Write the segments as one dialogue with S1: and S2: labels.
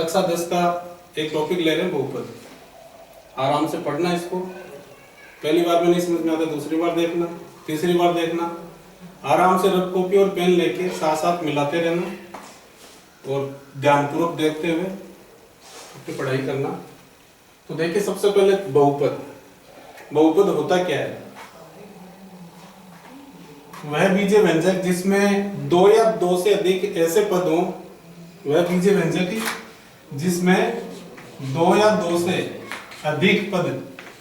S1: कक्षा 10 का एक टॉपिक ले रहे हैं बहुपद। आराम से पढ़ना इसको, पहली बार में नहीं समझ में आता दूसरी बार देखना, तीसरी बार देखना। आराम से रफ कॉपी और पेन लेके साथ साथ मिलाते रहना और ध्यानपूर्वक देखते हुए अपनी पढ़ाई करना। तो देखिए सबसे पहले बहुपद। बहुपद होता क्या है? वह बीजीय व्यंजक जिसमें दो या दो से अधिक ऐसे पद हों, वह बीजीय व्यंजक जिसमें दो या दो से अधिक पद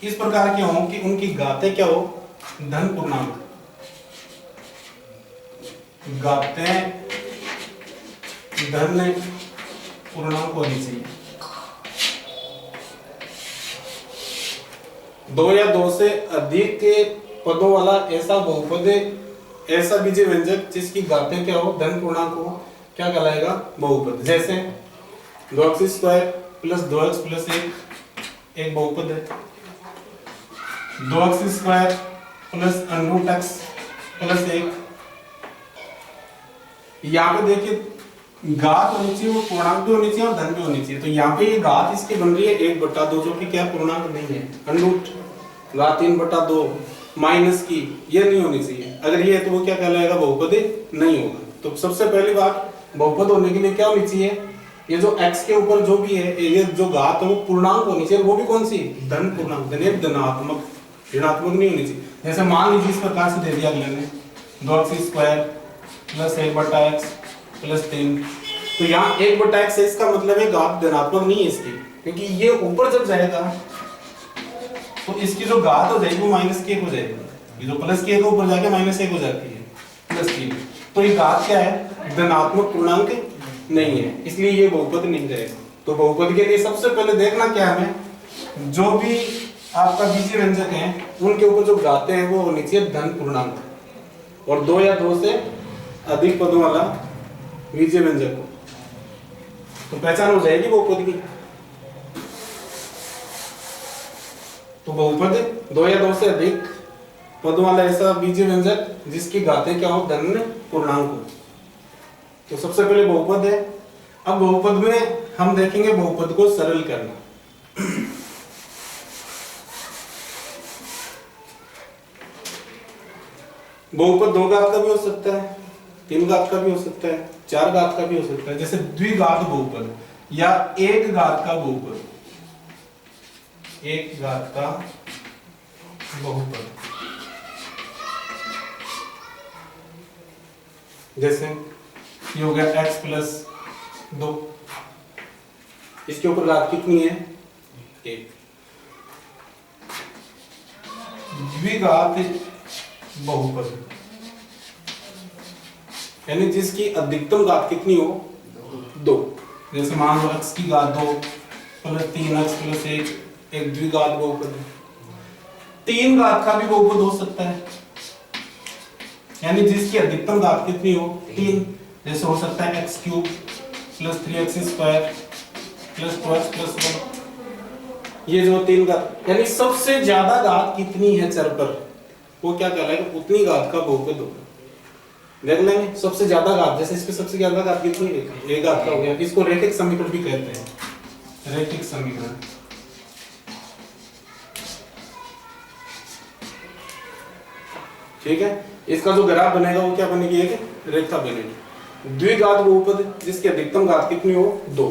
S1: इस प्रकार के हों कि उनकी घातें क्या हो? धन पूर्णांक। घातें धन पूर्णांक होनी चाहिए। दो या दो से अधिक के पदों वाला ऐसा बहुपद, ऐसा बीजीय व्यंजक जिसकी घातें क्या हो? धन पूर्णांक हो, क्या कहलाएगा? बहुपद। जैसे 2x² प्लस 2x प्लस 1 एक बहुपद है। 2x² plus √x plus 1। यहाँ पे देखिए घात होनी चाहिए, वो पूर्णांक भी होनी चाहिए और धन भी होनी चाहिए। तो यहाँ पे ये घात इसकी बन रही है 1/2 जो कि क्या पूर्णांक नहीं है। √, घात 3/2 माइनस की, ये नहीं होनी चाहिए। अगर ये है तो वो क्या कहलाएगा? बहुपद नहीं होगा। तो सबसे पहली बात, बहुपद होने के लिए क्या होनी चाहिए? ये जो x के ऊपर जो भी है, ये जो घात है वो पूर्णांक होनी चाहिए। वो भी कौन सी? धन पूर्णांक, धनात्मक, ऋणात्मक नहीं होनी चाहिए। जैसे मान लीजिए इस प्रकार से दे दिया अगले ने 2x² प्लस 1/x प्लस 3। तो यहाँ 1/x है, इसका मतलब है घात धनात्मक नहीं है इसकी, क्योंकि ये ऊपर जब जाएगा तो इसकी जो घात हो जाएगी वो -1 हो जाएगी। ये जो +1 ऊपर जाके -1 हो जाती है, +3। तो ये घात क्या है? धनात्मक पूर्णांक नहीं है, इसलिए ये बहुपद नहीं रहेगा। तो बहुपद के लिए सबसे पहले देखना क्या है, जो भी आपका बीजीय व्यंजक है उनके ऊपर जो घातें हैं वो होनी चाहिए धन पूर्णांक, और दो या दो से अधिक पदों वाला बीजीय व्यंजक हो तो पहचान हो जाएगी बहुपद की। तो बहुपद दो या दो से अधिक पदों वाला ऐसा बीजीय व्यंजक जिसकी घातें क्या हो? धन पूर्णांक हो। तो सबसे पहले बहुपद है। अब बहुपद में हम देखेंगे बहुपद को सरल करना। बहुपद 2 घात का भी हो सकता है, 3 घात का भी हो सकता है, 4 घात का भी हो सकता है। जैसे द्विघात बहुपद या 1 घात का बहुपद, 1 घात का बहुपद। जैसे ये हो गया x प्लस 2, इसके ऊपर घात कितनी है? 1। द्विघात बहुपद यानी जिसकी अधिकतम घात कितनी हो? 2। जैसे मान लो x की घात 2 प्लस 3x प्लस 1 एक द्विघात बहुपद है। 3 घात का भी बहुपद हो सकता है, यानी जिसकी अधिकतम घात कितनी हो? 3। जैसे हो सकता है x³ plus 3x² plus 2x plus 1। ये जो 3 घात, यानी सबसे ज्यादा घात कितनी है चर पर, वो क्या कहलाएगा? उतनी घात का बहुपद होगा। देख लेंगे सबसे ज्यादा घात, जैसे इसमें सबसे ज्यादा घात कितनी है? 1 घात का हो गया। इसको रैखिक समीकरण भी कहते हैं, रैखिक समीकरण। ठीक है, इसका जो ग्राफ बनेगा वो क्या बनेगी? एक रेखा बनेगी। द्विघात बहुपद जिसकी अधिकतम घात कितनी हो? 2।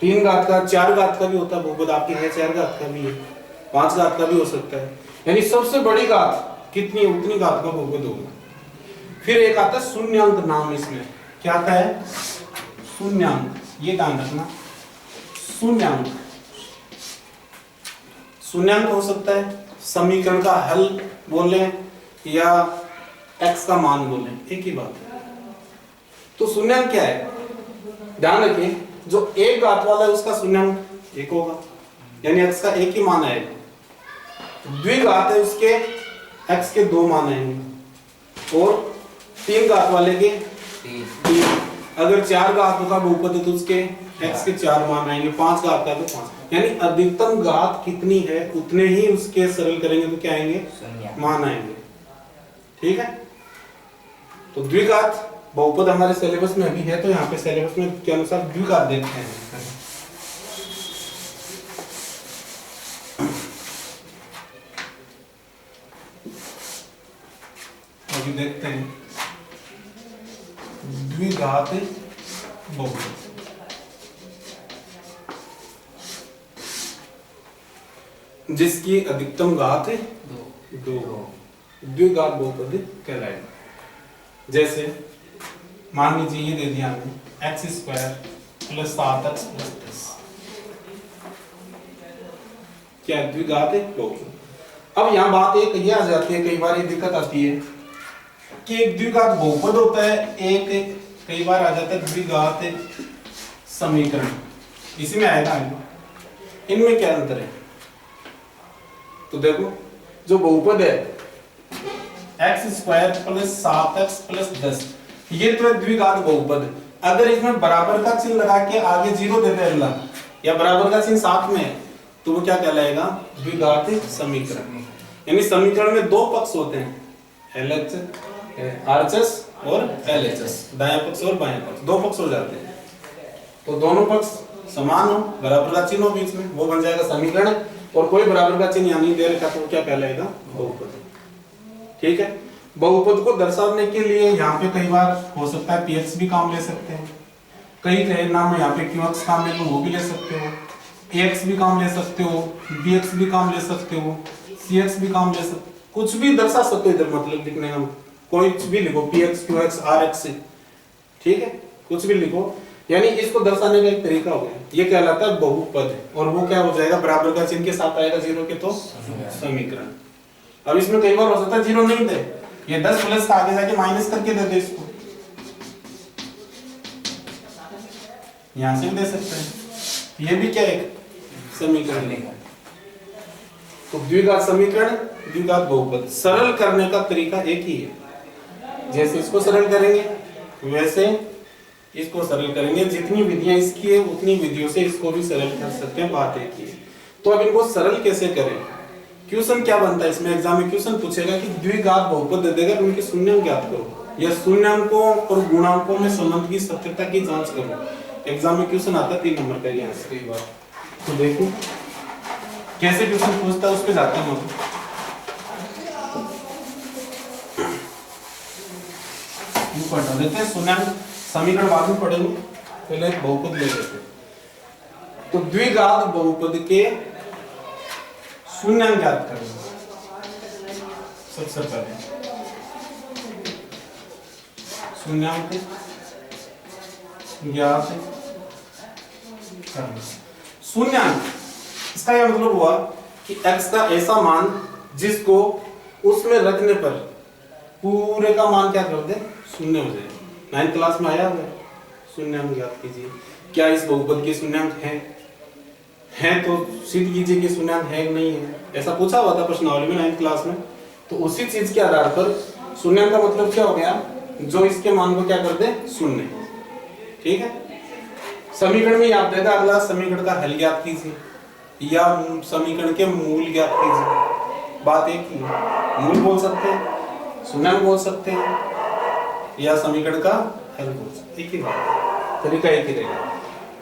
S1: 3 घात का, 4 घात का भी होता है बहुपद, आपके है 4 घात का भी है, 5 घात का भी हो सकता है। यानी सबसे बड़ी घात कितनी है उतनी घात का बहुपद होगा। फिर एक आता है शून्यांक नाम, इसमें क्या आता है? शून्यांक। ये ध्यान रखना, शून्यांक। शून्यांक हो सकता है समीकरण का हल बोले या x का मान बोले, एक ही बात है। तो शून्यांक क्या है? ध्यान रखिए, जो 1 घात वाला है उसका शून्यांक 1 होगा, यानी x का 1 ही मान आएगा। द्विघात है उसके x के 2 मान आएंगे, और 3 घात वाले के 3। अगर 4 घात का बहुपद है तो उसके x के 4 मान आएंगे, 5 घात का तो 5। यानी अधिकतम घात कितनी है उतने ही उसके सरल करेंगे तो क्या आएंगे? मान आएंगे। ठीक है, तो द्विघात बहुपद हमारे सिलेबस में अभी है, तो यहाँ पे सिलेबस में के अनुसार द्विघात देखते हैं। देखते हैं द्विघात बहुपद। जिसकी अधिकतम घात 2 द्विघात बहुपद कहलाएगा। जैसे मान लीजिए ये दे दिया हमने x square plus 7x plus 10, क्या द्विघात बहुपद। अब यहाँ बात एक ये आ जाती है, कई बार ये दिक्कत आती है कि एक द्विघात बहुपद होता है, एक कई बार आ जाता है द्विघात समीकरण। इसी में आएगा, इनमें क्या अंतर है। तो देखो जो बहुपद है x square plus 7x plus 10, ये तो है द्विघात बहुपद। अगर इसमें बराबर का चिन्ह लगा के आगे 0 दे दे अगला, या बराबर का चिन्ह साथ में है, तो वो क्या कहलाएगा, द्विघात समीकरण। यानी समीकरण में दो पक्ष होते हैं, RHS और LHS, दायां पक्ष और बायां पक्ष, दो पक्ष हो जाते हैं। तो दोनों पक्ष समान हो, बराबर का चिन्ह हो बीच में, वो बन जाएगा समीकरण। और कोई बराबर का चिन्ह यहाँ नहीं दे रखा तो क्या कहलाएगा, बहुपद। ठीक है, बहुपद को दर्शाने के लिए यहाँ पे कई बार हो सकता है px भी काम ले सकते हैं, कई कई नाम में यहाँ पे qx काम ले लो, वो भी ले सकते हो, ax भी काम ले सकते हो, bx भी काम ले सकते हो, cx भी काम ले सकते, कुछ भी दर्शा सकते हो इधर, मतलब लिखने का कोई भी लिखो, px qx rx, ठीक है, कुछ भी लिखो। यानी इसको दर्शाने का एक तरीका हो गया, ये कहलाता है बहुपद। और वो क्या हो जाएगा, बराबर का चिन्ह के साथ आएगा 0 के, तो समीकरण। अब इसमें कई बार हो सकता है 0 नहीं दे, ये 10 प्लस का आगे जाके माइनस करके दे दे, इसको यहां से भी दे सकते हैं। ये भी क्या एक समीकरण है। तो द्विघात समीकरण, द्विघात बहुपद सरल करने का तरीका एक ही है। जैसे इसको सरल करेंगे वैसे इसको सरल करेंगे, जितनी विधियां इसकी है उतनी विधियों से इसको भी सरल कर सकते हैं, बात एक ही है। तो अब इनको सरल कैसे करें, क्वेश्चन क्या बनता है इसमें, एग्जाम में क्वेश्चन पूछेगा कि द्विघात बहुपद दे देगा, उनके शून्यांक ज्ञात करो, या शून्यांकों और गुणांकों में संबंध की सत्यता की जांच करो। एग्जाम में क्वेश्चन आता है 3 नंबर का यहाँ से कई बार। तो देखो कैसे क्वेश्चन पूछता है, उस पर जाते हैं हम। पढ़ा देते हैं शून्यांक समीकरण बाद में पढ़ेंगे, पहले बहुपद ले लेते हैं। तो द्विघात बहुपद के शून्यांक ज्ञात करें। सबसे पहले शून्यांक ज्ञात करना। शून्यांक इसका यह मतलब हुआ कि x का ऐसा मान जिसको उसमें रखने पर पूरे का मान क्या कर दे, शून्य हो जाए। 9th क्लास में आया हुआ है, शून्यांक ज्ञात कीजिए। क्या इस बहुपद के शून्यांक हैं तो सिद्ध कीजिए कि शून्यांक है कि नहीं है, ऐसा पूछा हुआ था प्रश्नावली में 9th क्लास में। तो उसी चीज के आधार पर शून्यांक का मतलब क्या हो गया, जो इसके मान को क्या कर दे, शून्य। ठीक है, समीकरण में याद देगा, अगला समीकरण का हल ज्ञात कीजिए या समीकरण के मूल ज्ञात कीजिए। बात एक ही है, मूल बोल सकते हैं, शून्यांक बोल सकते हैं, या समीकरण का हल बोल सकते हैं, एक ही बात, तरीका एक ही रहेगा।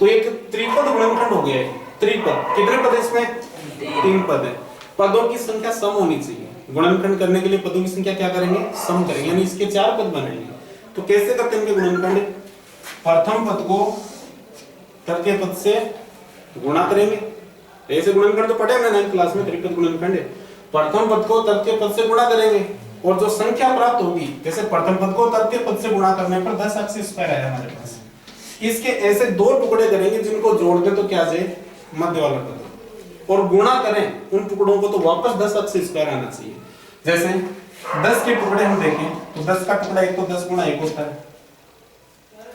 S1: तो एक त्रिपद गुणनखंड हो गया है। त्रिपद कितने पद है इसमें, 3 पद है। पदों की संख्या सम होनी चाहिए। गुणनखंड करने के लिए पदों की संख्या क्या करेंगे, सम करेंगे, यानी इसके 4 पद बनेंगे। तो कैसे करते हैं गुणनखंड, प्रथम पद को तृतीय पद से गुणा करेंगे। ऐसे गुणनखंड तो पढ़े हमने 9th क्लास में, त्रिपद गुणनखंड है। प्रथम पद को तृतीय पद से गुणा करेंगे और जो संख्या प्राप्त होगी, जैसे प्रथम पद को तृतीय पद से गुणा करने पर 10x स्क्वायर आया हमारे पास। इसके ऐसे 2 टुकड़े करेंगे जिनको जोड़ दे तो क्या जाए, मध्य वाला पद, और गुणा करें उन टुकड़ों को तो वापस 10x स्क्वायर आना चाहिए। जैसे 10 के टुकड़े हम देखें तो 10 का टुकड़ा एक तो 10 गुणा 1 होता है,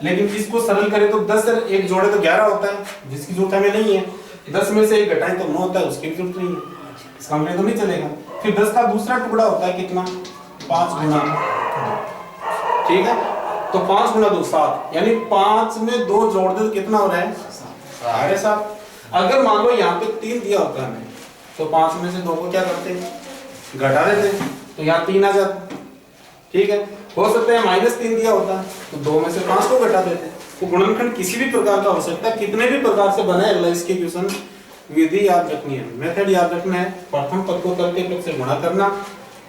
S1: लेकिन इसको सरल करें तो 10 से 1 जोड़े तो 11 होता है, जिसकी जरूरत हमें नहीं है। 10 में से 1 घटाएं तो 9 होता है, उसकी जरूरत नहीं है, इसका हमें तो नहीं चलेगा। फिर 10 का दूसरा टुकड़ा होता है कितना, 5 गुणा 2, ठीक है। तो 5 गुणा 2 7, यानी 5 में 2 जोड़ दे तो कितना हो रहा है, 7.5। अगर मान लो यहाँ पे 3 दिया होता है तो 5 में से 2 को क्या करते हैं, घटा देते, तो यहाँ 3 आ जाता, ठीक है। हो सकता है -3 दिया होता तो 2 में से 5 को घटा देते। तो गुणनखंड किसी भी प्रकार का हो सकता है, कितने भी प्रकार से बने। अगला इसके क्वेश्चन विधि याद रखनी है, मेथड याद रखना है। प्रथम पद को तृतीय पद से गुणा करना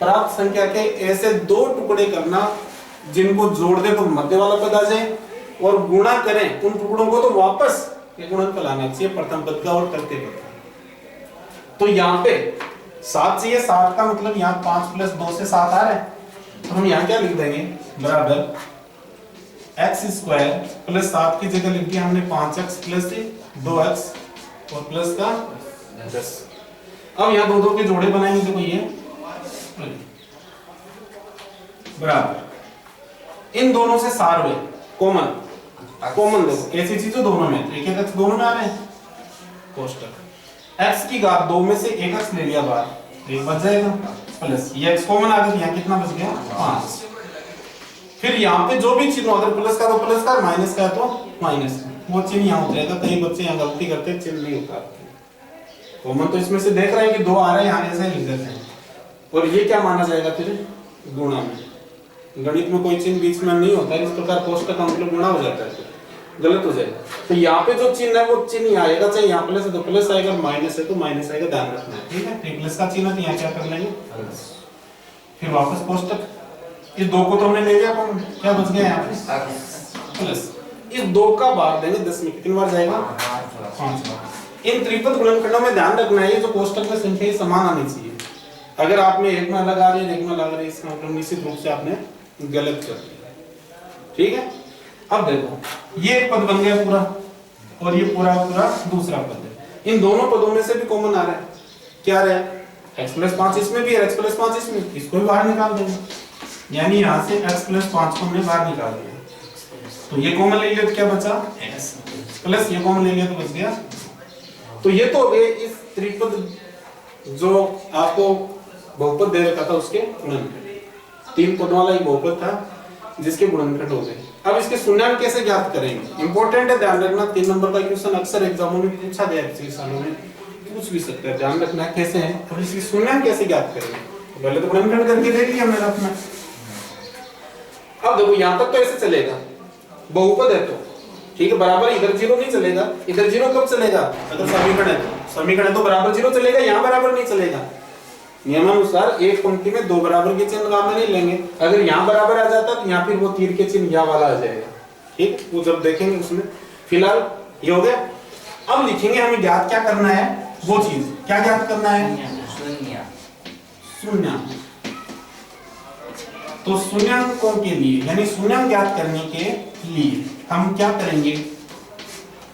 S1: प्राप्त संख्या के ऐसे दो टुकड़े करना जिनको जोड़ दे तो मध्य वाला पद आ जाए, और गुणा करें उन टुकड़ों को तो वापस ये गुणनफल आना चाहिए प्रथम पद का और तृतीय पद का। तो यहाँ पे 7 चाहिए, 7 का मतलब यहाँ 5 + 2 से 7 आ रहा है, तो हम यहाँ क्या लिख देंगे बराबर x² + 7 की जगह लिख दिया हमने 5x + 2x और प्लस का 10। अब यहाँ दो दो के जोड़े बनाएंगे, देखो ये बराबर इन दोनों से सार हुए कॉमन देखो ऐसी चीज तो दोनों में, एक x दोनों में आ रहे हैं, कोष्टक x की घात 2 में से एक x ले लिया बाहर, एक बच जाएगा प्लस ये x कॉमन आ गया, यहाँ कितना बच गया 5। फिर यहाँ पे जो भी चिन्ह अगर प्लस का तो प्लस का, माइनस का तो माइनस, वो चिन्ह यहाँ उतरेगा। कई बच्चे यहाँ गलती करते हैं, चिन्ह नहीं उतारते। कॉमन तो इसमें से देख रहे हैं कि 2 आ रहे हैं, यहाँ ऐसे लिख देते हैं, और ये क्या माना जाएगा फिर गुणा में। गणित में कोई चिन्ह बीच में नहीं होता है, इस प्रकार कोष्टक का मतलब गुणा हो जाता है, गलत हो जाएगा। तो यहाँ पे जो चिन्ह है वो चिन्ह आएगा, चाहे यहाँ प्लस है तो प्लस आएगा, माइनस है तो माइनस आएगा, ध्यान रखना है, ठीक है। प्लस का चिन्ह तो यहाँ क्या कर लेंगे फिर वापस कोष्टक। इस 2 को तो हमने ले लिया, क्या बच गया यहाँ पे प्लस, इस 2 का भाग देंगे 10 में, कितनी बार जाएगा 5 बार। इन त्रिपद गुणनखंडों में ध्यान रखना है, ये जो कोष्टक में संख्या समान आनी चाहिए। अगर आप में एक में अलग आ रही है, एक में अलग आ रही है, इसका मतलब निश्चित रूप से आपने गलत कर दिया, ठीक है। अब देखो ये एक पद बन गया पूरा, और ये पूरा दूसरा पद है। इन दोनों पदों में से भी कॉमन आ रहा है, क्या रहा है x + 5 इसमें भी है, x + 5 इसमें, इसको भी बाहर निकाल देंगे, यानी यहाँ से x + 5 को हमने बाहर निकाल दिया। तो ये कॉमन ले लिया तो क्या बचा x प्लस ये कॉमन ले लिया तो बच गया। तो ये तो हो गए इस त्रिपद जो आपको बहुपद दे रखा था उसके गुणनखंड। 3 पद वाला एक बहुपद था जिसके गुणनखंड हो गए। अब इसके शून्यांक कैसे ज्ञात करेंगे, इंपॉर्टेंट है, ध्यान रखना। 3 नंबर का क्वेश्चन अक्सर एग्जामों में पूछा गया है, पिछले सालों में पूछ भी सकते हैं, ध्यान रखना है कैसे है। अब इसके शून्यांक कैसे ज्ञात करेंगे, तो पहले तो गुणनखंड करके देख लिया मैंने अपना। अब देखो यहाँ तक तो ऐसे चलेगा, बहुपद है तो ठीक है, बराबर इधर 0 नहीं चलेगा। इधर 0 कब चलेगा, अगर समीकरण है तो बराबर 0 चलेगा, यहाँ बराबर नहीं चलेगा। नियमानुसार एक पंक्ति में 2 बराबर के चिन्ह काम में नहीं लेंगे। अगर यहाँ बराबर आ जाता तो यहाँ फिर वो तीर के चिन्ह यहाँ वाला आ जाएगा, ठीक, वो जब देखेंगे उसमें। फिलहाल ये हो गया। अब लिखेंगे हमें ज्ञात क्या करना है, वो चीज क्या ज्ञात करना है, शून्य। तो शून्यांकों के लिए यानी शून्यांक ज्ञात करने के लिए हम क्या करेंगे,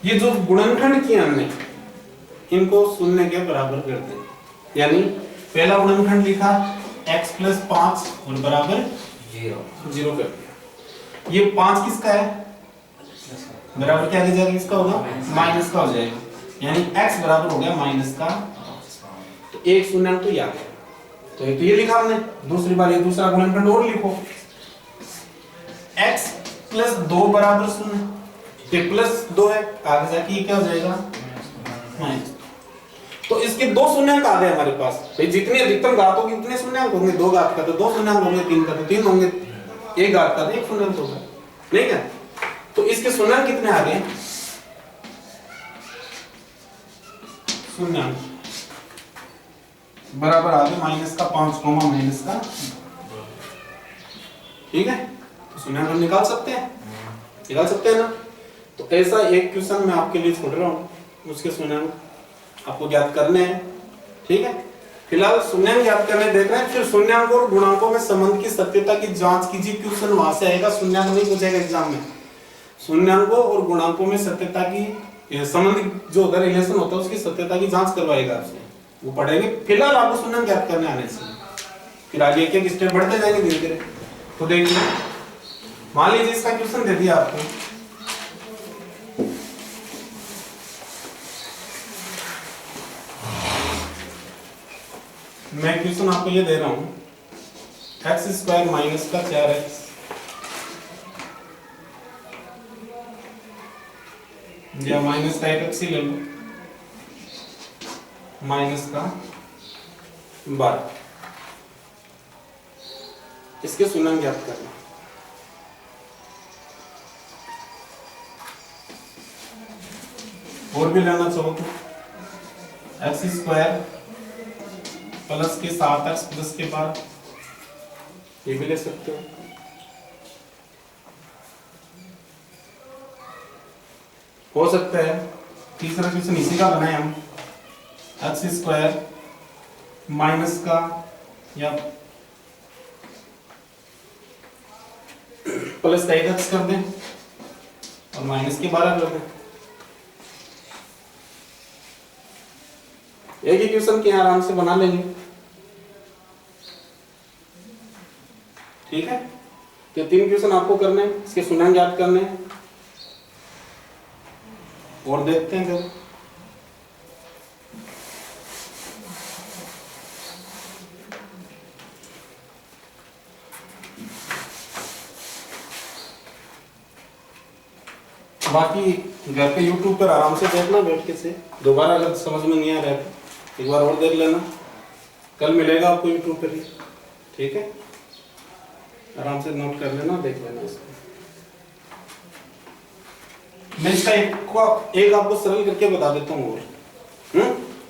S1: ये जो गुणनखंड किए हमने इनको शून्य के बराबर कर दें। यानी पहला गुणनखंड लिखा x + 5 और बराबर 0 कर दिया। ये 5 किसका है, बराबर क्या आ जाएगा, इसका होगा माइनस का हो जाएगा, यानी x बराबर हो गया माइनस का। तो एक शून्यांक तो याद है, तो ये लिखा हमने। दूसरी बार ये दूसरा गुणनखंड और लिखो, x + 2 बराबर 0, ये +2 है, आगे जाके ये क्या हो जाएगा माइनस। तो इसके 2 शून्यांक आ गए हमारे पास। भाई जितनी अधिकतम घात होगी उतने शून्यांक होंगे, 2 घात का तो 2 शून्यांक होंगे, 3 का तो 3 होंगे, 1 घात का तो 1 शून्यांक होगा, ठीक है। तो इसके शून्यांक कितने आ गए, शून्यांक बराबर आ गए माइनस का 5 माइनस का, ठीक है। तो शून्यांक हम निकाल सकते हैं ना। तो ऐसा एक क्वेश्चन मैं आपके लिए छोड़ रहा हूँ, उसके शून्यांक आपको ज्ञात करने हैं, ठीक है। फिलहाल शून्यांक ज्ञात करने देख रहे हैं, फिर शून्यांक और गुणांकों में संबंध की सत्यता की जांच कीजिए। क्वेश्चन वहां से आएगा, शून्यांक नहीं पूछेगा एग्जाम में। शून्यांकों और गुणांकों में सत्यता की संबंध जो होता है, रिलेशन होता है, उसकी सत्यता की जांच करवाएगा आपसे, वो पढ़ेंगे। फिलहाल आपको शून्यांक ज्ञात करने आने से फिर आगे एक स्टेप बढ़ते जाएंगे धीरे धीरे। तो देखिए, मान लीजिए इसका क्वेश्चन दे दिया आपको, मैं क्वेश्चन आपको ये दे रहा हूं, x² माइनस का 4x या माइनस का 1x ही ले लो, माइनस का 12, इसके शून्यांक ज्ञात करना। और भी लेना चाहो तो x² प्लस के 7x प्लस के बाद ये भी ले सकते हो। हो सकता है तीसरा क्वेश्चन इसी का बनाए हम, एक्स स्क्वायर माइनस का या प्लस का 1x कर दें और माइनस के 12 कर दें। एक ही क्वेश्चन के आराम से बना लेंगे, ठीक है। तो 3 क्वेश्चन आपको करने हैं, इसके सुनाम याद करने हैं और देखते हैं जब बाकी घर पे YouTube पर आराम से देखना बैठ के से, दोबारा अगर समझ में नहीं आ रहा है तो एक बार और देख लेना, कल मिलेगा आपको YouTube पर ही, ठीक है। आराम से नोट कर लेना, देख लेना इसको। मैं इसका एक आपको सरल करके बता देता हूँ और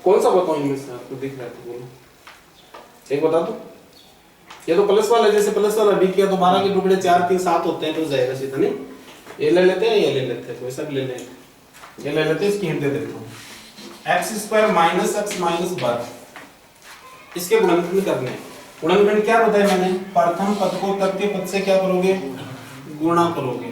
S1: कौन सा बताऊँ इनमें से आपको दिख रहा है तो बोलो, एक बता दो। ये तो प्लस वाला, जैसे प्लस वाला b किया तो 12 के टुकड़े 4 3 7 होते हैं, तो जाएगा सीधा नहीं, ये ले लेते हैं, ये ले लेते हैं, कोई सा भी ले लें, ये ले लेते हैं। इसकी हिंट दे देता हूँ, x square minus x minus 12, इसके गुणनखंड करने हैं। गुणनखंड क्या बताया मैंने, प्रथम पद को तृतीय पद से क्या करोगे, गुणा करोगे,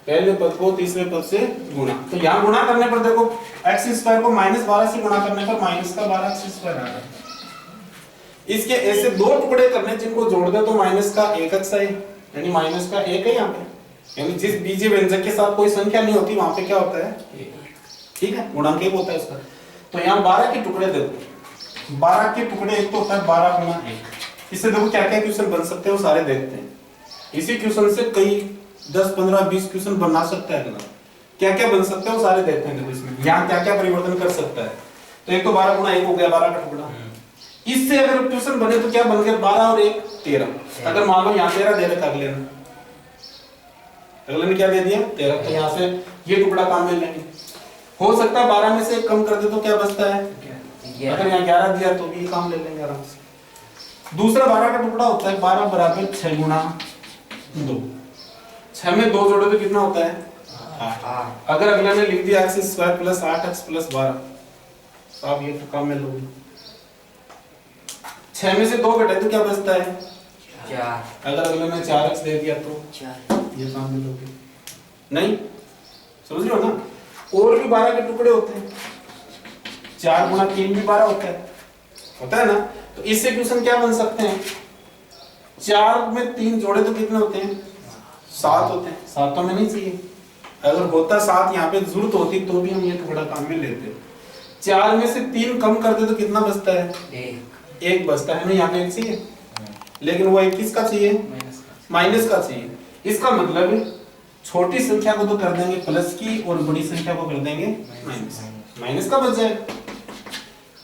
S1: पहले पद को तीसरे पद से गुणा। तो यहाँ गुणा करने पर देखो एक्स स्क्वायर को माइनस 12 से गुणा करने पर माइनस का 12 एक्स स्क्वायर आ रहा है। इसके ऐसे दो टुकड़े करने जिनको जोड़ दे तो माइनस का 1x है, यानी माइनस का 1 है यहाँ पे, यानी जिस बीजीय व्यंजक के साथ कोई संख्या नहीं होती वहां पे क्या होता है, ठीक है, गुणांक 1 होता है उसका। तो यहाँ 12 के टुकड़े दे दो, 12 के टुकड़े एक तो होता है 12 गुणा 1। इससे देखो क्या क्या क्वेश्चन बन सकते हैं वो सारे देखते हैं। इसी क्वेश्चन से कई 10 15 20 क्वेश्चन बना सकता है अगला, क्या क्या बन सकते हैं वो सारे देखते हैं। देखो इसमें यहाँ क्या क्या परिवर्तन कर सकता है। तो एक तो 12 गुणा 1 हो गया, 12 का टुकड़ा। इससे अगर क्वेश्चन बने तो क्या बन गया, 12 और 1 13। अगर मान लो यहाँ 13 दे रखा अगले ने क्या दे दिया 13, तो यहाँ से ये टुकड़ा काम में लेंगे। हो सकता है 12 में से 1 कम कर दे तो क्या बचता है, अगर यहाँ 11 दिया तो भी काम ले लेंगे आराम से। दूसरा 12 का टुकड़ा होता है 12 बराबर 6 गुणा 2, 6 में 2 जोड़े तो कितना होता है 8। अगर अगला ने लिख दिया x square plus 8x plus 12, तो आप ये तो काम में लोगे। 6 में से 2 घटाए तो क्या बचता है 4। अगर अगले ने 4x दे दिया तो 4, ये काम में लोगे नहीं, समझ रहे हो ना। और भी 12 के टुकड़े होते हैं, 4 गुणा 3 भी 12 होता है ना। तो इससे क्वेश्चन क्या बन सकते हैं, 4 में 3 जोड़े तो कितने होते हैं 7 होते हैं। 7 तो हमें नहीं चाहिए, अगर होता 7 यहाँ पे जरूरत होती तो भी हम ये टुकड़ा काम में लेते। 4 में से 3 कम कर दे तो कितना बचता है 1 बचता है ना, यहाँ पे 1 चाहिए, लेकिन वो 1 किसका चाहिए, माइनस का चाहिए। इसका मतलब छोटी संख्या को तो कर देंगे प्लस की और बड़ी संख्या को कर देंगे माइनस, माइनस का बच जाएगा।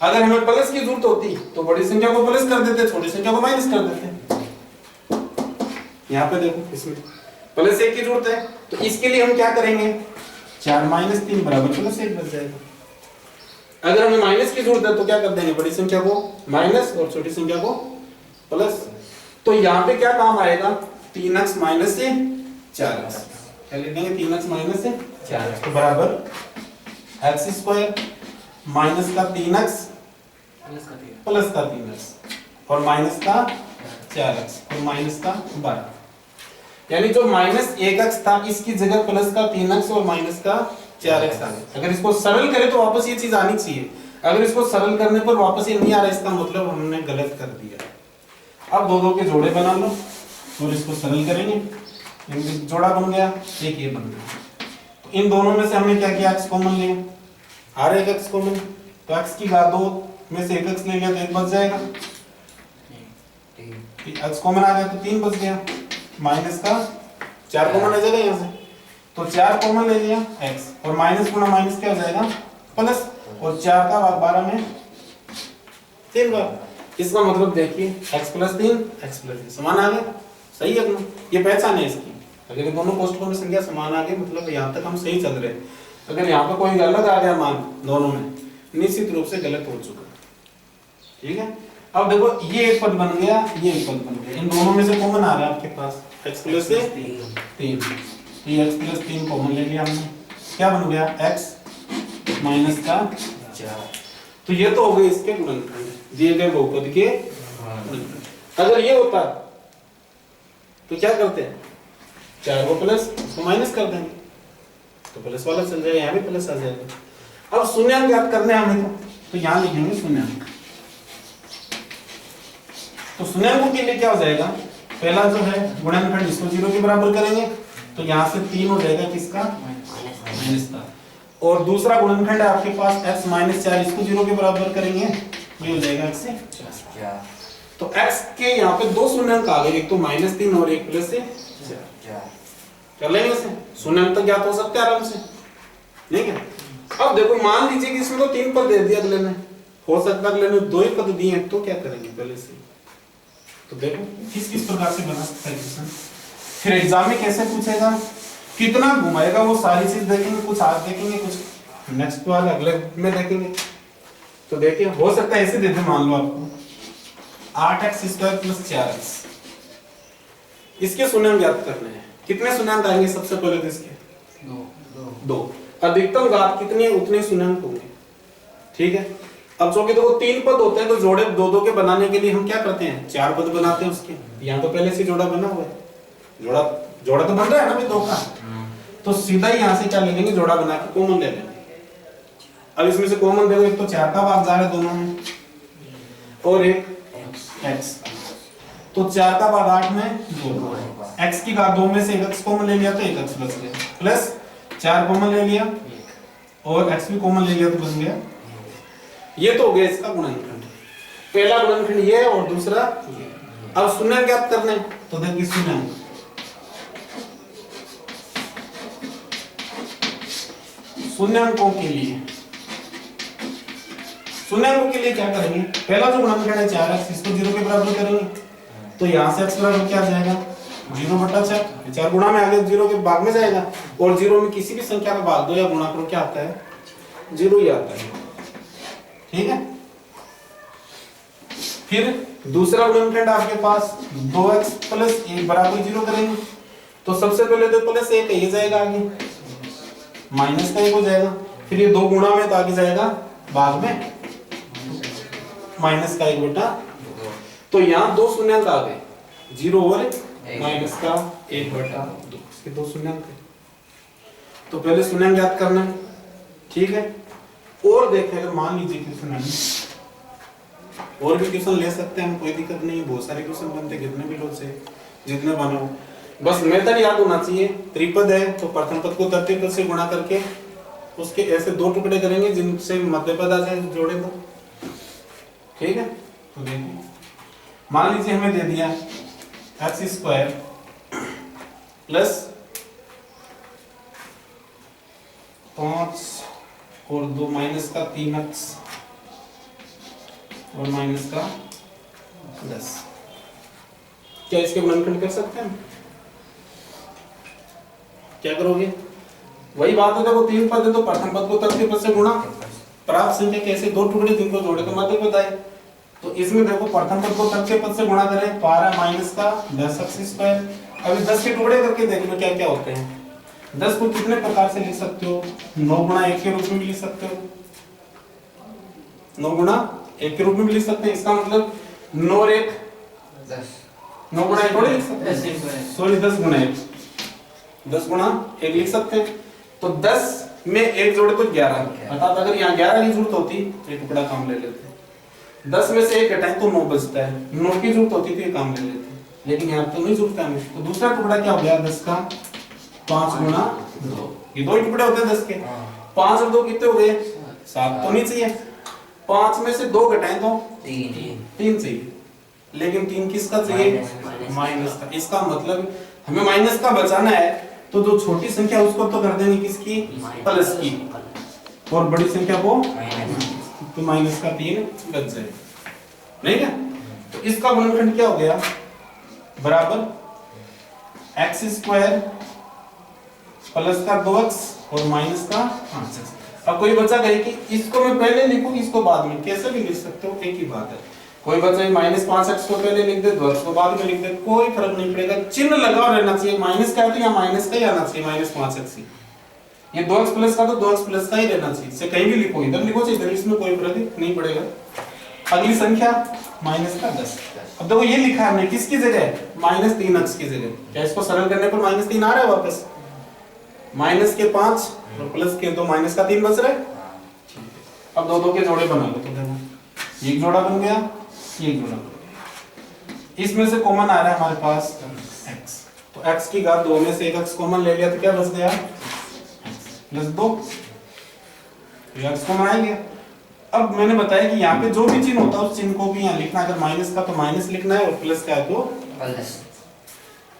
S1: अगर हमें प्लस की जरूरत होती तो बड़ी संख्या को प्लस कर देते, छोटी संख्या को माइनस कर देते। यहाँ पे देखो इसमें प्लस 1 की जरूरत है, तो इसके लिए हम क्या करेंगे 4 माइनस 3 बराबर प्लस 1 बच जाएगा। अगर हमें माइनस की जरूरत है तो क्या कर देंगे, बड़ी संख्या को माइनस और छोटी संख्या को प्लस। तो यहाँ पे क्या काम आएगा 3x माइनस से 4x, क्या लिख देंगे 3x माइनस से 4x, तो बराबर एक्स स्क्वायर माइनस का 3x प्लस का 3x और माइनस का 4x और माइनस का 12, यानी जो माइनस 1x था इसकी जगह प्लस का 3x और माइनस का 4x आ गया। अगर इसको सरल करें तो वापस ये चीज आनी चाहिए, अगर इसको सरल करने पर वापस ये नहीं आ रहा, इसका मतलब हमने गलत कर दिया। अब दो के जोड़े बना लो और इसको सरल करेंगे, जोड़ा बन गया, एक ये बन गया। तो इन दोनों में से हमने क्या किया, x कॉमन लिया, हर एक x कॉमन, तो x की घात 2 में से 1x ले लिया तो 1 बच जाएगा, x कॉमन आ गया तो 3 बच गया, माइनस का 4 कॉमन आ जाएगा यहाँ से, तो 4 कॉमन ले लिया x और माइनस गुना माइनस क्या हो जाएगा प्लस, और 4 का 12 में 3 बार। इसका मतलब देखिए x प्लस 3 x प्लस 3 समान आ गया, सही है अपना, ये पहचान है इसकी। अगर दोनों कोष्ठकों में संख्या समान आ गई मतलब यहाँ तक हम सही चल रहे हैं। अगर यहाँ पे कोई गलत आ गया मान दोनों में, निश्चित रूप से गलत हो चुका, ठीक है। अब देखो ये एक पद बन गया, ये एक पद बन गया, इन दोनों में से कॉमन आ रहा है आपके पास x प्लस 3, ये x प्लस 3 कॉमन ले लिया हमने, क्या बन गया x माइनस का 4। तो ये तो हो गए इसके गुणनखंड दिए गए बहुपद के गुणनखंड। अगर ये होता तो क्या करते हैं, 4 को प्लस उसको माइनस कर देंगे तो प्लस वाला चल जाएगा, यहाँ भी प्लस आ जाएगा। अब शून्यांक ज्ञात करने हैं हमें तो यहाँ लिखेंगे शून्यांक। तो शून्यांकों के लिए क्या हो जाएगा, पहला जो है गुणनखंड इसको 0 के बराबर करेंगे तो यहाँ से 3 हो जाएगा किसका, माइनस का। और दूसरा गुणनखंड है आपके पास x माइनस 4, इसको 0 के बराबर करेंगे तो ये हो जाएगा x से 4। तो x के यहाँ पे दो शून्यांक आ गए, एक तो -3 और एक प्लस 4। कर लेंगे इसे, शून्यांक तक ज्ञात हो सकते हैं आराम से, ठीक है। अब देखो मान लीजिए कि इसमें तो 3 पद दे दिया अगले में, हो सकता है अगले में 2 ही पद दिए हैं, तो क्या करेंगे पहले से। तो देखो किस किस प्रकार से बना सकता है क्वेश्चन। फिर एग्जाम में कैसे पूछेगा, कितना घुमाएगा, वो सारी चीज देखेंगे, कुछ आज देखेंगे, कुछ नेक्स्ट वाले अगले में देखेंगे। तो देखिए हो सकता है ऐसे दे दे, मान लो आपको 8x² + 4x, इसके शून्यांक ज्ञात करने हैं। कितने शून्यांक आएंगे सबसे पहले तो इसके दो। अधिकतम घात कितनी है उतने शून्यांक होंगे, ठीक है। अब चूंकि देखो 3 पद होते हैं तो जोड़े 2-2 के बनाने के लिए हम क्या करते हैं, 4 पद बनाते हैं उसके। यहाँ तो पहले से जोड़ा बना हुआ है, जोड़ा तो बन रहा है ना भाई 2 का, तो सीधा ही यहाँ से क्या ले लेंगे, जोड़ा बना के कॉमन ले लेंगे। अब इसमें से कॉमन देखो, एक तो 4 का भाग जा रहा है दोनों में और एक x, तो 4 का भाग 8 में 2, x की घात 2 में से एक x कॉमन ले लिया तो एक x बच गया, प्लस 4 कॉमन ले लिया और x भी कॉमन ले लिया तो बन गया। ये तो हो गया इसका गुणनखंड, पहला गुणनखंड ये है और दूसरा ये। अब शून्यांक ज्ञात करने तो देखिए शून्यांकों के लिए क्या करेंगे, पहला जो गुणनखंड है 4x, इसको 0 के बराबर करेंगे तो यहाँ से x बराबर क्या आ जाएगा, 0/4। 4 गुणा में आगे 0 के भाग में जाएगा और 0 में किसी भी संख्या का भाग दो या गुणा करो क्या आता है, 0 ही आता है, ठीक है। फिर दूसरा गुणनखंड आपके पास 2x + 1 बराबर 0 करेंगे तो सबसे पहले तो +1 है, ये जाएगा आगे, -1 हो जाएगा। फिर ये 2 गुणा में तो आगे जाएगा भाग में -1/2। तो यहाँ 2 शून्यांक आ गए, 0 और -1/2, इसके 2 शून्यांक है। तो पहले शून्यांक ज्ञात करना है, ठीक है। और देखें अगर मान लीजिए क्वेश्चन और भी क्वेश्चन ले सकते हैं हम, कोई दिक्कत नहीं है, बहुत सारे क्वेश्चन बनते हैं, कितने भी लोग से जितने बनाओ, बस मेथड याद होना चाहिए। त्रिपद है तो प्रथम पद को तृतीय पद से गुणा करके उसके ऐसे 2 टुकड़े करेंगे जिनसे मध्य पद आ जाए जोड़े दो, ठीक है। तो देखिए मान लीजिए हमें दे दिया x² + 5 और 2 -3x और -10, क्या इसके गुणनखंड कर सकते हैं? क्या करोगे, वही बात है, देखो 3 पद है तो प्रथम पद को तृतीय पद से गुणा, प्राप्त संख्या कैसे 2 टुकड़े जिनको जोड़े तो मध्य पद आए। तो इसमें देखो प्रथम पद को तृतीय पद से गुणा करें तो आ रहा है -10x²। अभी 10 के टुकड़े करके देख लो क्या क्या होते हैं। 10 को कितने प्रकार से लिख सकते हो, 9 गुणा 1 के रूप में भी लिख सकते हो, 9 गुणा 1 के रूप में भी लिख सकते हैं। इसका मतलब 9 और 1 10, 9 गुणा 1 थोड़ी लिख सकते हैं, सॉरी 10 गुणा 1, 10 गुणा 1 लिख सकते हैं। तो 10 में 1 जोड़े तो 11, अर्थात अगर यहाँ 11 की जरूरत होती तो ये टुकड़ा काम ले लेते, 10 में से 1 घटाएं तो 9 बचता है, 9 की जरूरत होती तो ये काम ले लेते, लेकिन यहाँ तो नहीं जरूरत है। तो दूसरा टुकड़ा क्या हो गया 10 का 5 गुणा 2, ये 2 टुकड़े होते हैं 10 के, 5 और 2 कितने हो गए 7 तो नहीं चाहिए, 5 में से 2 घटाएं तो 3 चाहिए, लेकिन 3 किसका चाहिए, माइनस का। इसका मतलब हमें माइनस का बचाना है तो जो छोटी संख्या उसको तो कर देंगे किसकी, प्लस की, और बड़ी संख्या को तो माइनस का 3 बच जाए, नहीं क्या। तो इसका गुणनखंड क्या हो गया, बराबर x² प्लस का 2x और माइनस का 5x। अब कोई बच्चा कहे कि इसको मैं पहले लिखूं इसको बाद में, कैसे भी लिख सकते हो, एक ही बात है। कोई बच्चा -5x को पहले लिख दे, 2x को बाद में लिख दे, कोई फर्क नहीं पड़ेगा, चिन्ह लगा रहना चाहिए। माइनस का है तो यहाँ माइनस का ही आना चाहिए, -5x ही। ये 2x प्लस का तो 2x प्लस का ही रहना चाहिए, इसे कहीं भी लिखो, इधर लिखो चाहे इधर, इसमें कोई फर्क नहीं पड़ेगा। अगली संख्या -10। अब देखो ये लिखा है हमने किसकी जगह, -3x की जगह। क्या इसको सरल करने पर -3 आ रहा है वापस, माइनस के 5 और प्लस के 2, माइनस का 3 बच रहा है। अब दो दो के जोड़े बना लो, तो देखो एक जोड़ा बन गया, एक जोड़ा बन गया। इसमें से कॉमन आ रहा है हमारे पास x, तो x की घात 2 में से एक x कॉमन ले लिया तो क्या बच गया, +2, x कॉमन आ गया। अब मैंने बताया कि यहाँ पे जो भी चिन्ह होता है उस चिन्ह को भी यहाँ लिखना, अगर माइनस का तो माइनस लिखना है और प्लस का है तो प्लस।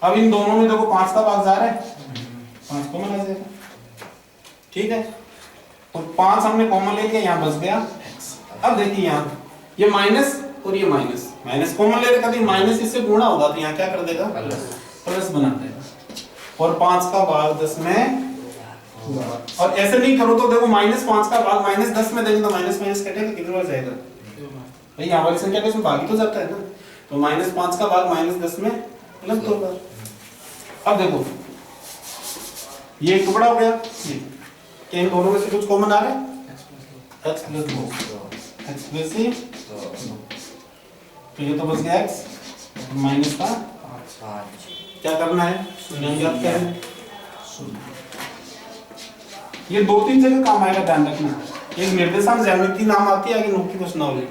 S1: अब इन दोनों में देखो 5 का भाग जा रहा है, 5 कॉमन आ जाएगा, ठीक है। और 5 हमने कॉमन ले लिया, यहाँ बच गया x। अब देखिए यहाँ ये माइनस और ये माइनस, माइनस कॉमन ले रखा था, माइनस इससे गुणा होगा तो यहाँ क्या कर देगा, प्लस बना देगा। और 5 का भाग 10 में, और ऐसे नहीं करो तो देखो -5 का भाग -10 में देंगे तो माइनस माइनस कटेगा, किधर आ जाएगा भाई, यहाँ वाली संख्या कैसे भागी तो जाता है ना, तो -5 का भाग -10 में प्लस 2 होगा। अब देखो ये एक टुकड़ा हो गया, ये क्या इन दोनों में से कुछ कॉमन आ रहा है, x + 2, x + 2, तो ये तो बच गया x, माइनस का 5, क्या करना है, शून्य ज्ञात करें। ये 2-3 जगह काम आएगा, ध्यान रखना। एक निर्देशांक ज्यामिति नाम आती है आगे नोकी प्रश्नावली,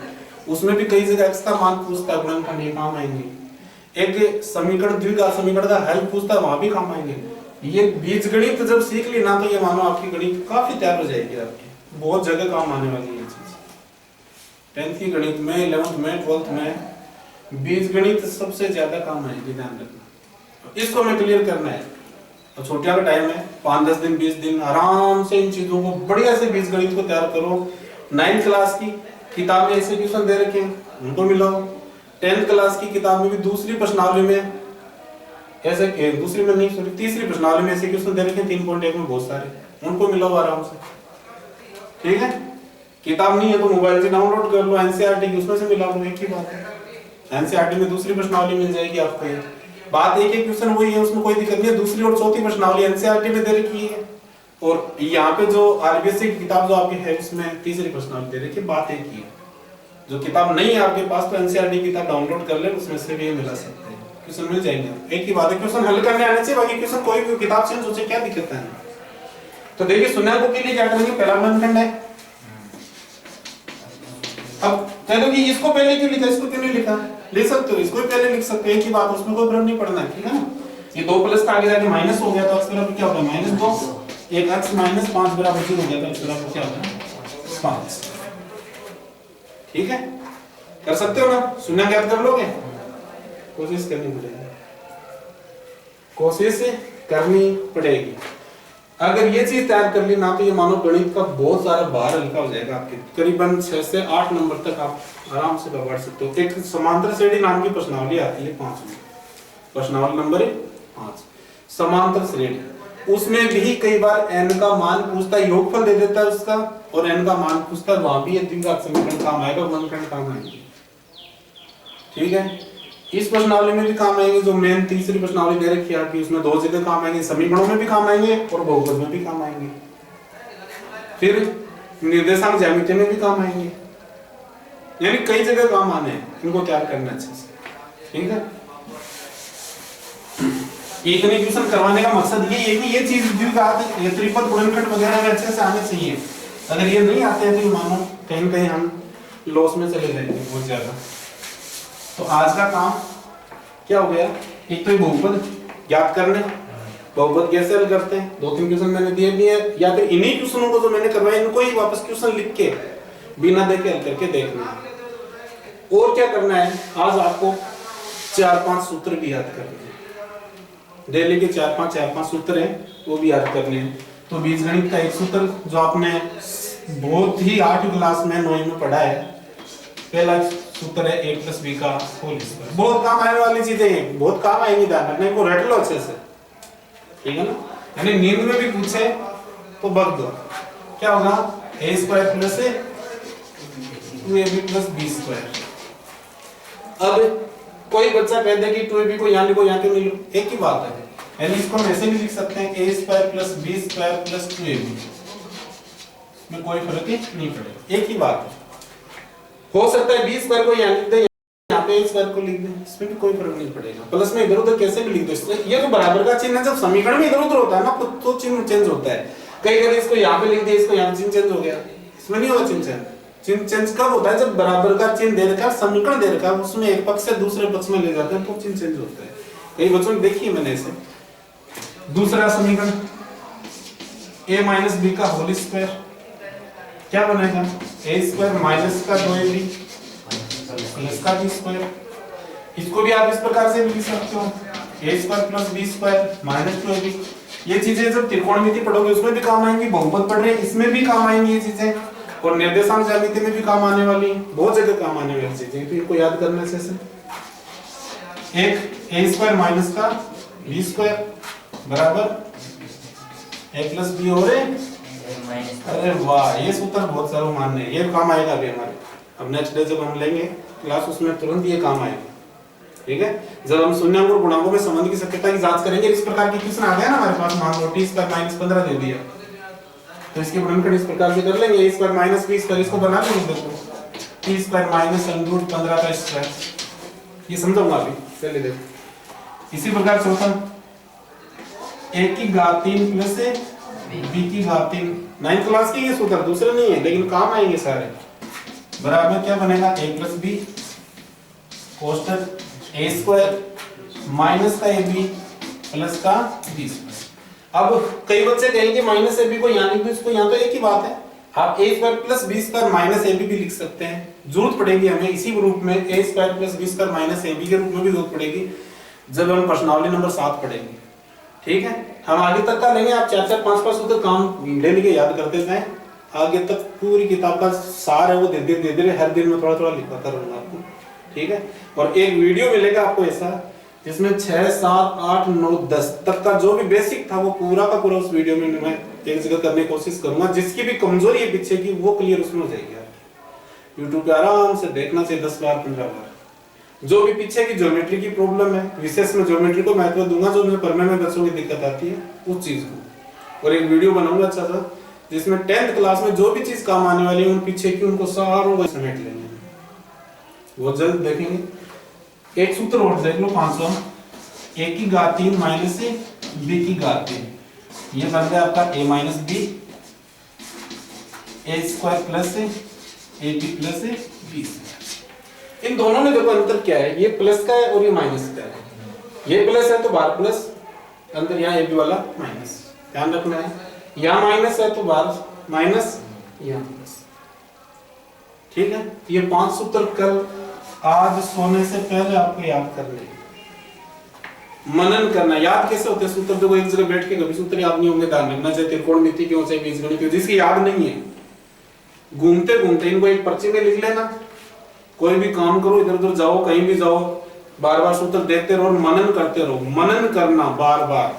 S1: उसमें भी कई जगह x का मान पूछता है, गुणनखंड ये काम आएंगे। एक समीकरण द्विघात समीकरण का हल पूछता है, वहां भी काम आएंगे। ये बीजगणित जब सीख ली ना तो ये मानो आपकी गणित काफी तैयार हो जाएगी, आपकी बहुत जगह काम आने वाली है ये चीज। 10th की गणित में, 11th में, 12th में बीजगणित सबसे ज्यादा काम आएगी, ध्यान रखना। इसको हमें क्लियर करना है, तो छोटिया का टाइम है, 5-10 दिन 20 दिन आराम से इन चीजों को बढ़िया से बीजगणित को तैयार करो। 9th क्लास की किताब में ऐसे क्वेश्चन दे रखे हैं, उनको मिलाओ। 10th क्लास की किताब में भी दूसरी प्रश्नावली में ऐसे, दूसरी में नहीं सॉरी तीसरी प्रश्नावली में ऐसे क्वेश्चन दे रखे हैं 3.1 में बहुत सारे, उनको मिलाओ आराम से, ठीक है। किताब नहीं है तो मोबाइल से डाउनलोड कर लो, एनसीईआरटी की उसमें से मिला लो, एक ही बात है। एनसीईआरटी में दूसरी प्रश्नावली मिल जाएगी आपको, ये बात एक ही क्वेश्चन वही है, उसमें कोई दिक्कत नहीं है। दूसरी और चौथी प्रश्नावली एनसीईआरटी में दे रखी है, और यहाँ पे जो आरबीएससी की किताब जो आपकी है उसमें तीसरी प्रश्नावली दे रखी है, बात एक ही है। जो किताब नहीं है आपके पास तो एनसीईआरटी की किताब डाउनलोड कर ले, उसमें से भी मिला सकते हैं, क्वेश्चन मिल जाएंगे। एक ही बात है, क्वेश्चन हल करने आने से, बाकी क्वेश्चन कोई भी किताब से सोचे क्या दिक्कत है। तो देखिए शून्यांकों के लिए क्या करेंगे, पहला मानदंड है। अब कह दो कि इसको पहले क्यों लिखा, इसको क्यों नहीं लिखा, ले सकते हो, इसको भी पहले लिख सकते हो, एक ही बात, उसमें कोई फर्क नहीं पड़ना है, ठीक है ना। ये 2 प्लस का आगे जाके माइनस हो गया तो x बराबर क्या होगा, -2, एक x -5 बराबर 0 हो गया तो x बराबर क्या होगा, 5, ठीक है। कर सकते हो ना, शून्य ज्ञात कर लोगे, कोशिश करनी पड़ेगी, कोशिश करनी पड़ेगी। अगर ये चीज तैयार कर ली ना तो ये मानो गणित का बहुत सारा भार हल्का हो जाएगा आपके, करीबन 6 से 8 नंबर तक आप आराम से बढ़ सकते हो। एक समांतर श्रेणी नाम की प्रश्नावली आती है 5 में, प्रश्नावली नंबर 5 समांतर श्रेणी, उसमें भी कई बार n का मान पूछता है, योगफल दे देता है उसका, और n का मान पूछता है, वहां भी द्विघात समीकरण काम आएगा, गुणनखंड काम आएंगे, ठीक है। इस प्रश्नावली में भी काम आएंगे, जो मेन तीसरी प्रश्नावली दे रखी है आपकी, उसमें 2 जगह काम आएंगे, समीकरणों में भी काम आएंगे और बहुपद में भी काम आएंगे, फिर निर्देशांक ज्यामिति में भी काम आएंगे, यानी कई जगह काम आने हैं, इनको तैयार करना अच्छे से, ठीक है। इतने ट्यूशन करवाने का मकसद ये है कि ये चीज द्विघात, त्रिपद, गुणनखंड वगैरह में अच्छे से आने चाहिए। अगर ये नहीं आते हैं तो मानो कहीं कहीं हम लॉस में चले जाएंगे बहुत ज्यादा। तो आज का काम क्या हो गया, एक तो ये बहुपद ज्ञात करने, बहुपद कैसे हल करते हैं, 2-3 क्वेश्चन मैंने दिए भी है, या फिर इन्हीं क्वेश्चनों को जो मैंने करवाया इनको ही वापस क्वेश्चन लिख के बिना देखे हल करके देखना है। और क्या करना है, आज आपको 4-5 सूत्र भी याद करने हैं, डेली के 4-5 सूत्र हैं वो भी याद करने हैं। तो बीजगणित का एक सूत्र जो आपने बहुत ही 8वीं क्लास में 9वीं में पढ़ा है, पहला सूत्र है a + b का होल स्क्वायर, बहुत काम आने वाली चीजें हैं, बहुत काम आएंगी, ध्यान रखना, इनको रट लो अच्छे से, ठीक है ना। यानी नींद में भी पूछे तो बग दो, क्या होगा, a² + 2ab + b², अब कोई बच्चा कह दे कि 2ab को यहाँ लिखो, यहाँ क्यों नहीं लो, एक ही बात है। यानी इसको हम ऐसे भी लिख सकते हैं a square plus b square plus 2ab, में कोई फर्क नहीं पड़ेगा, एक ही बात है। हो सकता है b स्क्वायर को यहाँ लिख दे, यहाँ पे a स्क्वायर को लिख दे, इसमें भी कोई फर्क नहीं पड़ेगा। प्लस में इधर उधर कैसे भी लिख दो, इसलिए ये तो बराबर का चिन्ह है। जब समीकरण में इधर उधर होता है ना तो चिन्ह चेंज होता है। कई बार इसको यहाँ पे लिख दिया, इसको यहाँ चिन्ह चेंज हो गया, इसमें नहीं होगा चिन्ह चेंज। चिन्ह चेंज कब होता है, जब बराबर का चिन्ह दे रखा है, समीकरण दे रखा है, उसमें एक पक्ष से दूसरे पक्ष में ले जाते हैं तो चिन्ह चेंज होता है। कई बच्चों ने देखी है मैंने ऐसे। दूसरा समीकरण a माइनस बी का होल स्क्वायर क्या बनेगा, a स्क्वायर माइनस का 2ab प्लस का b स्क्वायर। इसको भी आप इस प्रकार से भी लिख सकते हो, a square plus b square minus 2ab। ये चीजें जब त्रिकोणमिति पढ़ोगे उसमें भी काम आएंगी, बहुपद पढ़ रहे हैं इसमें भी काम आएंगी ये चीजें, और निर्देशांक ज्यामिति में भी काम आने वाली है, बहुत जगह काम आने वाली चीजें। तो इनको याद करने से एक a स्क्वायर माइनस का b स्क्वायर बराबर a प्लस बी और a। अरे वाह, ये सूत्र बहुत सारा मानने है, ये काम आएगा अभी हमारे। अब नेक्स्ट डे जब हम लेंगे क्लास उसमें तुरंत ये काम आएगा, ठीक है। जब हम शून्यांक और गुणांकों में संबंध की सत्यता की जांच करेंगे, इस प्रकार की क्वेश्चन आ गया ना हमारे पास, मान लो t स्क्वायर माइनस 15 दे दिया तो इसके गुणनखंड इस प्रकार से कर लेंगे, a square minus b square, इसको बना लेंगे देखो t स्क्वायर माइनस √ 15 का स्क्वायर, ये समझाऊंगा अभी, चलिए देखो। इसी प्रकार चौथा a की घात 3 प्लस b की घात 3, 9th क्लास की ये सूत्र, दूसरे नहीं है लेकिन काम आएंगे सारे। बराबर क्या बनेगा, a plus b कोष्टक a square minus का ab प्लस का b स्क्वायर। अब कई बच्चे कहेंगे माइनस ab को यहाँ लिख दो, इसको यहाँ तो एक ही बात है, आप a square plus b square minus ab भी लिख सकते हैं। जरूरत पड़ेगी हमें इसी रूप में a square plus b square minus ab के रूप में भी जरूरत पड़ेगी जब हम प्रश्नावली नंबर 7 पढ़ेंगे, ठीक है। हम आगे तक का लेंगे, आप 4-4 5-5 सूत्र काम ले लेके याद करते जाएं, आगे तक पूरी किताब का सार है वो दे दे हर दिन में थोड़ा थोड़ा लिखवाता रहूंगा आपको, ठीक है। और एक वीडियो मिलेगा आपको ऐसा जिसमें 6, 7, 8, 9, 10 तक का जो भी बेसिक था वो पूरा का पूरा उस वीडियो में मैं एक जगह करने की कोशिश करूंगा। जिसकी भी कमजोरी है पीछे की वो क्लियर उसमें हो जाएगी। आप यूट्यूब पे आराम से देखना चाहिए 10 बार 15 बार। जो भी पीछे की ज्योमेट्री की प्रॉब्लम है, विशेष में ज्योमेट्री को महत्व दूंगा, जो मुझे पढ़ने में बच्चों की दिक्कत आती है उस चीज को, और एक वीडियो बनाऊंगा अच्छा सा जिसमें 10th क्लास में जो भी चीज काम आने वाली है उन पीछे की उनको सारों को समेट लेंगे, वो जल्द देखेंगे। एक सूत्र और देख लो 500, a की घात 3 माइनस b की घात 3, ये बन गया आपका a minus b, a square plus ab plus b। इन दोनों में देखो अंतर क्या है, ये प्लस का है और ये माइनस का है। ये प्लस है तो बाहर प्लस, अंदर यहाँ ab वाला माइनस, ध्यान रखना है। यहाँ माइनस है तो बाहर माइनस, यहाँ प्लस, ठीक है। ये 5 सूत्र कल आज सोने से पहले आपको याद करने, मनन करना। याद कैसे होते हैं सूत्र, देखो एक जगह बैठ के कभी सूत्र याद नहीं होंगे, ध्यान रखना, चाहे त्रिकोणमिति के हो चाहे बीजगणित के हो, जिसकी याद नहीं है घूमते घूमते इनको एक पर्ची में लिख लेना। कोई भी काम करो, इधर उधर जाओ, कहीं भी जाओ, बार बार सूत्र देखते रहो, मनन करते रहो। मनन करना बार बार,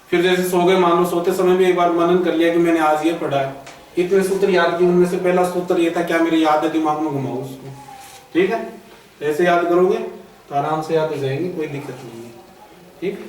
S1: फिर जैसे सो गए, मान लो सोते समय भी एक बार मनन कर लिया कि मैंने आज ये पढ़ा है, इतने सूत्र याद किए, उनमें से पहला सूत्र ये था, क्या मेरी याद है, दिमाग में घुमाओ उसको, ठीक है। ऐसे याद करोगे तो आराम से याद हो जाएंगे, कोई दिक्कत नहीं है, ठीक।